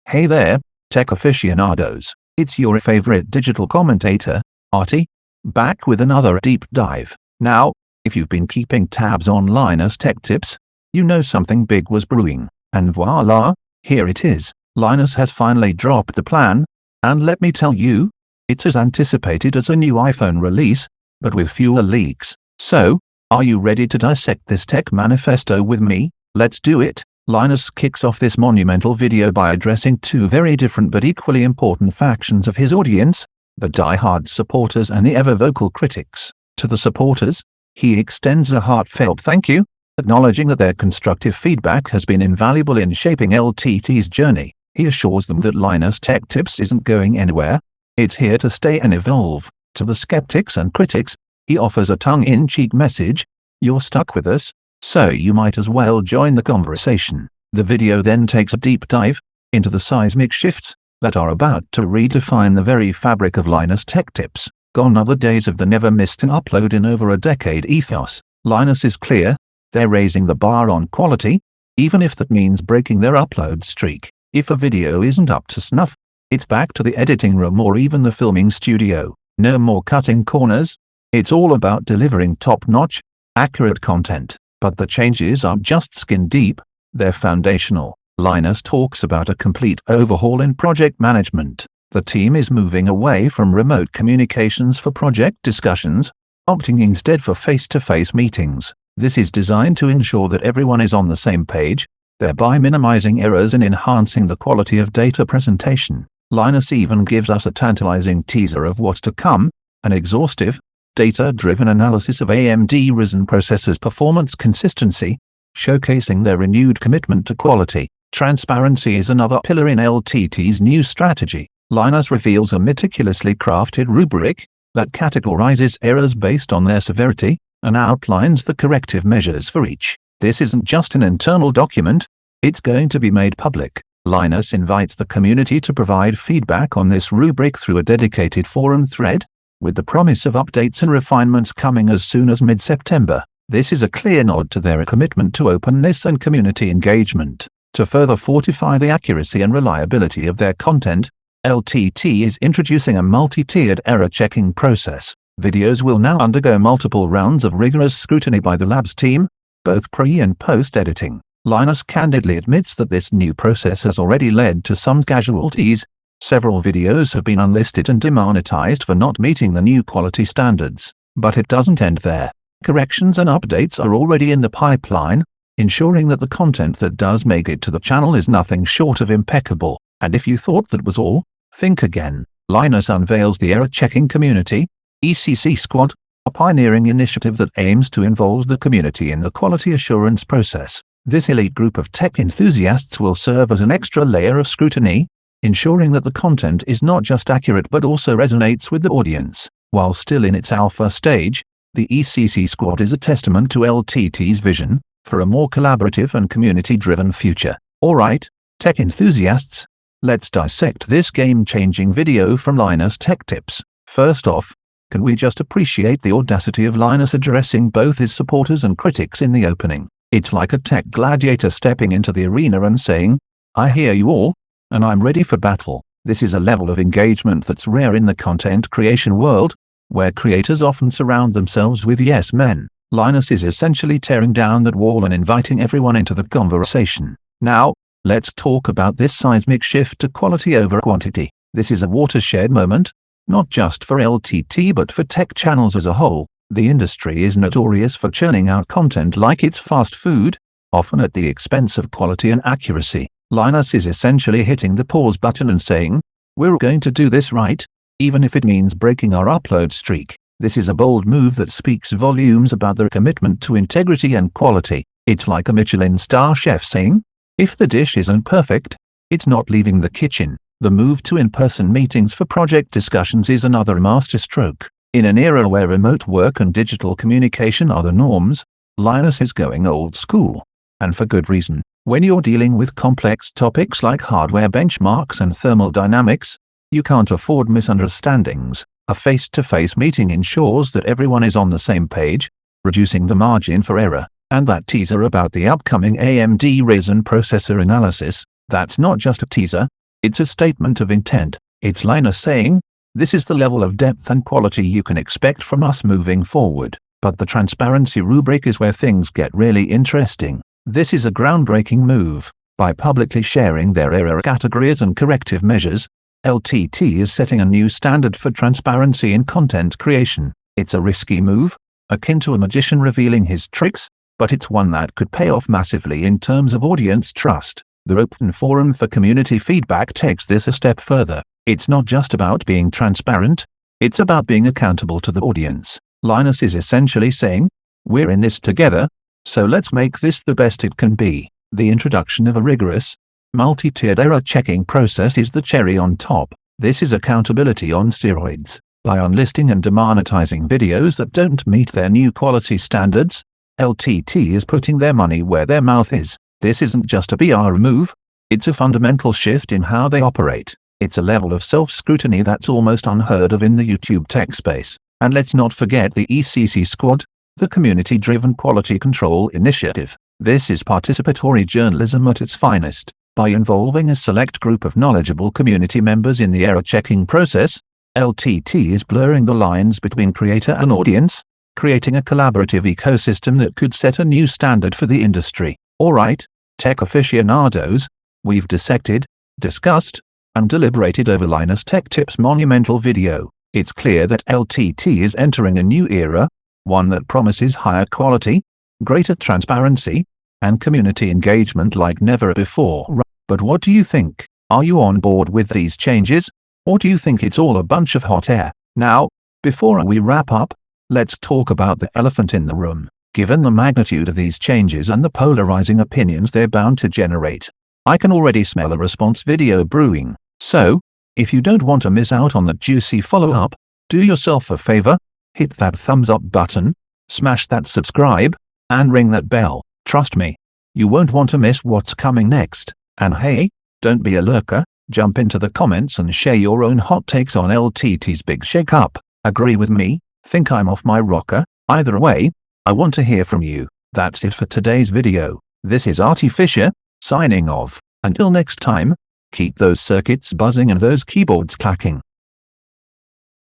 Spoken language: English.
Hey there, tech aficionados. It's your favorite digital commentator, Arty, back with another deep dive. Now, if you've been keeping tabs on Linus Tech tips, you know something big was brewing. And voila, here it is. Linus has finally dropped the plan, and let me tell you, it's as anticipated as a new iPhone release, but with fewer leaks. So, are you ready to dissect this tech manifesto with me? Let's do it. Linus kicks off this monumental video by addressing two very different but equally important factions of his audience, the die-hard supporters and the ever-vocal critics. To the supporters, he extends a heartfelt thank you, acknowledging that their constructive feedback has been invaluable in shaping LTT's journey. He assures them that Linus Tech Tips isn't going anywhere, it's here to stay and evolve. To the skeptics and critics, he offers a tongue-in-cheek message: you're stuck with us, so you might as well join the conversation. The video then takes a deep dive into the seismic shifts that are about to redefine the very fabric of Linus Tech Tips. Gone are the days of the never missed an upload in over a decade ethos. Linus is clear, they're raising the bar on quality, even if that means breaking their upload streak. If a video isn't up to snuff, it's back to the editing room or even the filming studio. No more cutting corners. It's all about delivering top-notch, accurate content. But the changes aren't just skin-deep, they're foundational. Linus talks about a complete overhaul in project management. The team is moving away from remote communications for project discussions, opting instead for face-to-face meetings. This is designed to ensure that everyone is on the same page, thereby minimizing errors and enhancing the quality of data presentation. Linus even gives us a tantalizing teaser of what's to come, an exhaustive, data-driven analysis of AMD Ryzen processors' performance consistency, showcasing their renewed commitment to quality. Transparency is another pillar in LTT's new strategy. Linus reveals a meticulously crafted rubric that categorizes errors based on their severity and outlines the corrective measures for each. This isn't just an internal document, it's going to be made public. Linus invites the community to provide feedback on this rubric through a dedicated forum thread, with the promise of updates and refinements coming as soon as mid-September. This is a clear nod to their commitment to openness and community engagement. To further fortify the accuracy and reliability of their content, LTT is introducing a multi-tiered error-checking process. Videos will now undergo multiple rounds of rigorous scrutiny by the labs team, both pre- and post-editing. Linus candidly admits that this new process has already led to some casualties. Several videos have been unlisted and demonetized for not meeting the new quality standards. But it doesn't end there. Corrections and updates are already in the pipeline, ensuring that the content that does make it to the channel is nothing short of impeccable. And if you thought that was all, think again. Linus unveils the Error-Checking Community, ECC Squad, a pioneering initiative that aims to involve the community in the quality assurance process. This elite group of tech enthusiasts will serve as an extra layer of scrutiny, ensuring that the content is not just accurate but also resonates with the audience. While still in its alpha stage, the ECC Squad is a testament to LTT's vision for a more collaborative and community-driven future. Alright, tech enthusiasts, let's dissect this game-changing video from Linus Tech Tips. First off, can we just appreciate the audacity of Linus addressing both his supporters and critics in the opening? It's like a tech gladiator stepping into the arena and saying, "I hear you all, and I'm ready for battle." This is a level of engagement that's rare in the content creation world, where creators often surround themselves with yes men. Linus is essentially tearing down that wall and inviting everyone into the conversation. Now, let's talk about this seismic shift to quality over quantity. This is a watershed moment, not just for LTT but for tech channels as a whole. The industry is notorious for churning out content like it's fast food, often at the expense of quality and accuracy. Linus is essentially hitting the pause button and saying, "We're going to do this right, even if it means breaking our upload streak." This is a bold move that speaks volumes about their commitment to integrity and quality. It's like a Michelin star chef saying, "If the dish isn't perfect, it's not leaving the kitchen." The move to in-person meetings for project discussions is another masterstroke. In an era where remote work and digital communication are the norms, Linus is going old school. And for good reason. When you're dealing with complex topics like hardware benchmarks and thermal dynamics, you can't afford misunderstandings. A face-to-face meeting ensures that everyone is on the same page, reducing the margin for error. And that teaser about the upcoming AMD Ryzen processor analysis, that's not just a teaser, It's a statement of intent. It's Linus saying, "This is the level of depth and quality you can expect from us moving forward." But the transparency rubric is where things get really interesting. This is a groundbreaking move. By publicly sharing their error categories and corrective measures, LTT is setting a new standard for transparency in content creation. It's a risky move, akin to a magician revealing his tricks, but it's one that could pay off massively in terms of audience trust. The open forum for community feedback takes this a step further. It's not just about being transparent, it's about being accountable to the audience. Linus is essentially saying, "We're in this together, so let's make this the best it can be." The introduction of a rigorous, multi-tiered error checking process is the cherry on top. This is accountability on steroids. By unlisting and demonetizing videos that don't meet their new quality standards, LTT is putting their money where their mouth is. This isn't just a PR move, it's a fundamental shift in how they operate. It's a level of self-scrutiny that's almost unheard of in the YouTube tech space. And let's not forget the ECC Squad, the community-driven quality control initiative. This is participatory journalism at its finest. By involving a select group of knowledgeable community members in the error-checking process, LTT is blurring the lines between creator and audience, creating a collaborative ecosystem that could set a new standard for the industry. Alright, tech aficionados, we've dissected, discussed, and deliberated over Linus Tech Tips' monumental video. It's clear that LTT is entering a new era, one that promises higher quality, greater transparency, and community engagement like never before. But what do you think? Are you on board with these changes, or do you think it's all a bunch of hot air? Now, before we wrap up, let's talk about the elephant in the room. Given the magnitude of these changes and the polarizing opinions they're bound to generate, I can already smell a response video brewing. So, if you don't want to miss out on the juicy follow-up, do yourself a favor, hit that thumbs up button, smash that subscribe, and ring that bell. Trust me, you won't want to miss what's coming next. And hey, don't be a lurker, jump into the comments and share your own hot takes on LTT's big shake-up. Agree with me? Think I'm off my rocker? Either way, I want to hear from you. That's it for today's video. This is Arty Fisher, signing off. Until next time, keep those circuits buzzing and those keyboards clacking.